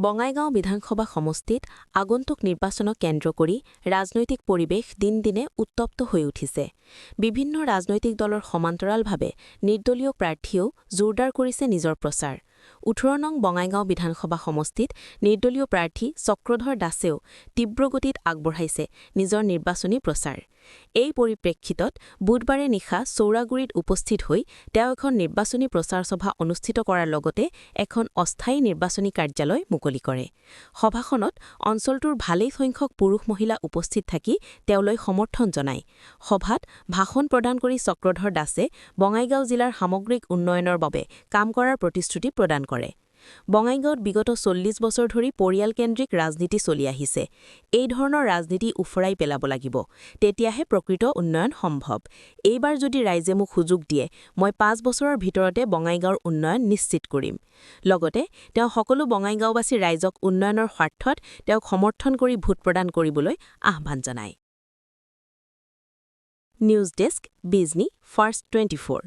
বঙাইগাঁও বিধানসভা সমষ্টিত আগন্তুক নিৰ্বাচনক কেন্দ্ৰ কৰি ৰাজনৈতিক পৰিৱেশ দিন দিনে উত্তপ্ত হৈ উঠিছে। বিভিন্ন ৰাজনৈতিক দলৰ সমান্তৰালভাৱে নিৰ্দলীয় প্ৰাৰ্থীয়েও জোৰদাৰ কৰিছে নিজৰ প্ৰচাৰ। ১৮ নং বঙাইগাঁও বিধানসভা সমষ্টিত নিৰ্দলীয় প্ৰাৰ্থী চক্ৰধৰ দাসেও তীব্ৰ গতিত আগবঢ়াইছে নিজৰ নিৰ্বাচনী প্ৰচাৰ। এই পৰিপ্ৰেক্ষিতত বুধবাৰে নিশা চৌৰাগুৰিত উপস্থিত হৈ তেওঁ এখন নিৰ্বাচনী প্ৰচাৰ সভা অনুষ্ঠিত কৰাৰ লগতে এখন অস্থায়ী নিৰ্বাচনী কাৰ্যালয় মুকলি কৰে। সভাখনত অঞ্চলটোৰ ভালেই সংখ্যক পুৰুষ-মহিলা উপস্থিত থাকি তেওঁলৈ সমৰ্থন জনায়। সভাত ভাষণ প্ৰদান কৰি চক্ৰধৰ দাসে বঙাইগাঁও জিলাৰ সামগ্ৰিক উন্নয়নৰ বাবে কাম কৰাৰ প্ৰতিশ্ৰুতি প্ৰদান কৰে। বঙাইগাঁৱত বিগত ৪০ বছৰ ধৰি পৰিয়ালকেন্দ্ৰিক ৰাজনীতি চলি আহিছে। এই ধৰণৰ ৰাজনীতি উফৰাই পেলাব লাগিব, তেতিয়াহে প্ৰকৃত উন্নয়ন সম্ভৱ। এইবাৰ যদি ৰাইজে মোক সুযোগ দিয়ে, মই ৫ বছৰৰ ভিতৰতে বঙাইগাঁৱৰ উন্নয়ন নিশ্চিত কৰিম। লগতে তেওঁ সকলো বঙাইগাঁওবাসী ৰাইজক উন্নয়নৰ স্বাৰ্থত তেওঁক সমৰ্থন কৰি ভোট প্ৰদান কৰিবলৈ আহ্বান জনায়। News desk, Bijni first 24।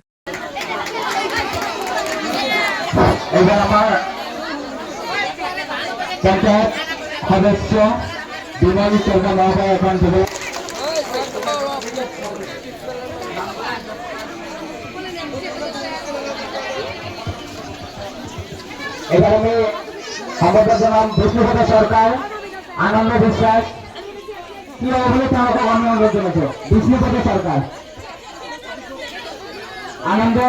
এবার আমার পঞ্চায়েত সদস্য বিমানী চৌকা মহাশয় এখন দেবে। এবার আমি সম্বোধন জানাম বিষ্ণুপদ সরকার, আনন্দ বিশ্বাস কি অবহেলিত আমাকে অনুরোধ জানাচ্ছ। বিষ্ণুপদ সরকার, আনন্দ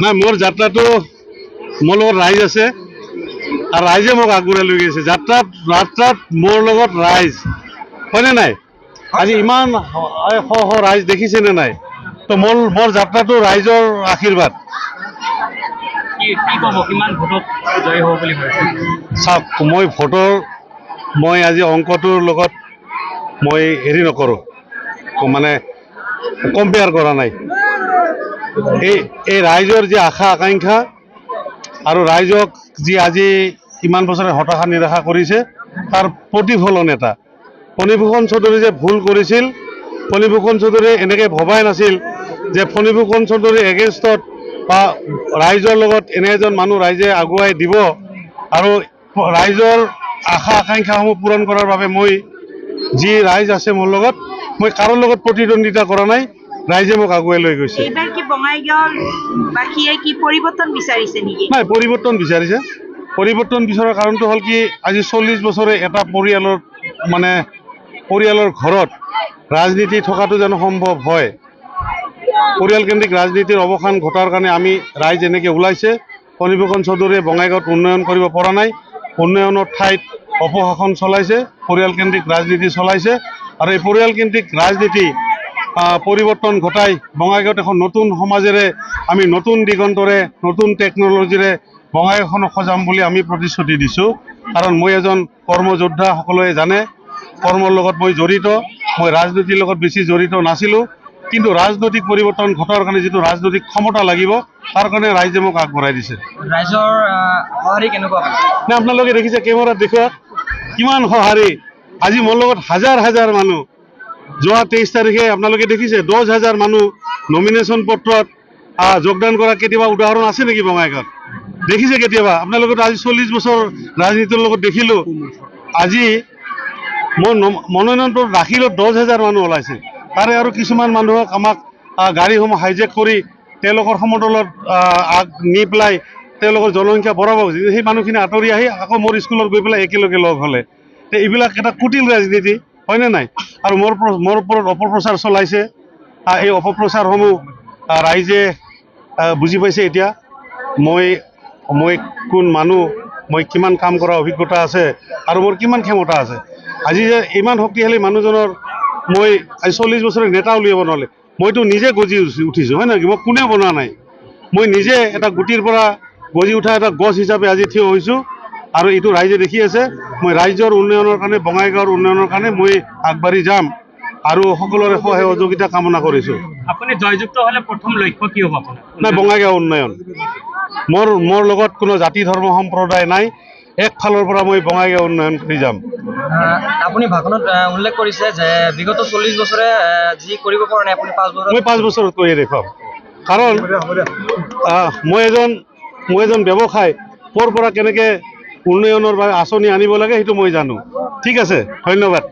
নাই, মোৰ যাত্ৰাটো মোৰ লগত ৰাইজ আছে আৰু ৰাইজে মোক আগবঢ়াই লৈ গৈছে। যাত্ৰাত মোৰ লগত ৰাইজ হয়নে নাই? আজি ইমান শ শ ৰাইজ দেখিছেনে নাই? তো মোৰ যাত্ৰাটো ৰাইজৰ আশীৰ্বাদ। চাওক, মই আজি অংকটোৰ লগত মই হেৰি নকৰোঁ, মানে কম্পেয়াৰ কৰা নাই। এই ৰাইজৰ যি আশা আকাংক্ষা আৰু ৰাইজক যি আজি ইমান বছৰে হতাশা নিৰাশা কৰিছে, তাৰ প্ৰতিফলন এটা। ফণীভূষণ চৌধুৰী যে ভুল কৰিছিল, ফণীভূষণ চৌধুৰীয়ে এনেকৈ ভবাই নাছিল যে ফণীভূষণ চৌধুৰীৰ এগেইনষ্টত বা ৰাইজৰ লগত এনে এজন মানুহ ৰাইজে আগুৱাই দিব আৰু ৰাইজৰ আশা আকাংক্ষাসমূহ পূৰণ কৰাৰ বাবে মই যি ৰাইজ আছে মোৰ লগত, মই কাৰো লগত প্ৰতিদ্বন্দ্বিতা কৰা নাই। ৰাইজে মোক আগুৱাই লৈ গৈছে। এইবাৰ কি বঙাইগাঁৱৰ বাসীয়ে কি পৰিৱৰ্তন বিচাৰিছে নেকি? নাই, পৰিৱৰ্তন বিচাৰিছে। পৰিৱৰ্তন বিচৰাৰ কাৰণটো হ'ল কি, আজি ৪০ বছৰে এটা পৰিয়ালৰ ঘৰত ৰাজনীতি থকাটো জানো সম্ভৱ হয়? পৰিয়ালকেন্দ্ৰিক ৰাজনীতিৰ অৱসান ঘটাৰ কাৰণে আমি ৰাইজ এনেকৈ ওলাইছে। ফণীভূষণ চৌধুৰীয়ে বঙাইগাঁৱত উন্নয়ন কৰিব পৰা নাই, উন্নয়নৰ ঠাইত অপশাসন চলাইছে, পৰিয়ালকেন্দ্ৰিক ৰাজনীতি চলাইছে। আৰু এই পৰিয়ালকেন্দ্ৰিক ৰাজনীতি পৰিৱৰ্তন ঘটাই বঙাইগাঁৱত এখন নতুন সমাজেৰে আমি নতুন দিগন্তৰে নতুন টেকন'লজিৰে বঙাইগাঁওখনক সজাম বুলি আমি প্ৰতিশ্ৰুতি দিছোঁ। কাৰণ মই এজন কৰ্মযোদ্ধা, সকলোৱে জানে কৰ্মৰ লগত মই জড়িত। মই ৰাজনীতিৰ লগত বেছি জড়িত নাছিলোঁ, কিন্তু ৰাজনৈতিক পৰিৱৰ্তন ঘটাৰ কাৰণে যিটো ৰাজনৈতিক ক্ষমতা লাগিব, তাৰ কাৰণে ৰাইজে মোক আগবঢ়াই দিছে। ৰাইজৰ সঁহাৰি কেনেকুৱা? নে আপোনালোকে দেখিছে, কেমেৰাত দেখুৱাওক কিমান সঁহাৰি। আজি মোৰ লগত হাজাৰ হাজাৰ মানুহ। যোৱা ২৩ তাৰিখে আপোনালোকে দেখিছে ১০,০০০ মানুহ নমিনেশ্যন পত্ৰত যোগদান কৰা কেতিয়াবা উদাহৰণ আছে নেকি বঙাইগাঁৱত? দেখিছে কেতিয়াবা? আপোনালোকেতো আজি ৪০ বছৰ ৰাজনীতিৰ লগত দেখিলোঁ। আজি মোৰ মনোনয়ন পত্ৰ দাখিলত ১০,০০০ মানুহ ওলাইছে। তাৰে আৰু কিছুমান মানুহক আমাক গাড়ীসমূহ হাইজেক কৰি তেওঁলোকৰ সমদলত নি পেলাই তেওঁলোকৰ জনসংখ্যা বঢ়াব খুজিছে। সেই মানুহখিনি আঁতৰি আহি আকৌ মোৰ স্কুলত গৈ পেলাই একেলগে লগ হ'লে। এইবিলাক এটা কুটিল ৰাজনীতি, হয়নে নাই? আৰু মোৰ ওপৰত অপপ্ৰচাৰ চলাইছে। এই অপপ্ৰচাৰসমূহ ৰাইজে বুজি পাইছে এতিয়া। মই কোন মানুহ, মই কিমান কাম কৰা অভিজ্ঞতা আছে আৰু মোৰ কিমান ক্ষমতা আছে। আজি যে ইমান শক্তিশালী মানুহজনৰ মই আজি ৪০ বছৰে নেতা উলিয়াব নোৱাৰিলে। মইতো নিজে গজি উঠিছোঁ, হয় নহয়? মই কোনেও বনোৱা নাই। মই নিজে এটা গুটিৰ পৰা গজি উঠা এটা গছ হিচাপে আজি থিয় হৈছোঁ। আৰু এইটো ৰাইজে দেখি আছে। মই ৰাইজৰ উন্নয়নৰ কাৰণে, বঙাইগাঁৱৰ উন্নয়নৰ কাৰণে মই আগবাঢ়ি যাম আৰু সকলোৰে সহযোগিতা কামনা কৰিছোঁ। আপুনি জয়যুক্ত হ'লে প্ৰথম লক্ষ্য কি হ'ব আপোনাৰ? নাই, বঙাইগাঁও উন্নয়ন। মোৰ লগত কোনো জাতি ধৰ্ম সম্প্ৰদায় নাই। একফালৰ পৰা মই বঙাইগাঁও উন্নয়ন কৰি যাম। আপুনি ভাষণত উল্লেখ কৰিছে যে বিগত 40 বছৰে যি কৰিব পৰা নাই আপুনি 5 বছৰত মই 5 বছৰত কৰি দেখুৱাম। কাৰণ মই এজন ব্যৱসায় ক'ৰ পৰা কেনেকৈ উন্নয়নৰ বাবে আঁচনি আনিব লাগে সেইটো মই জানো। ঠিক আছে, ধন্যবাদ।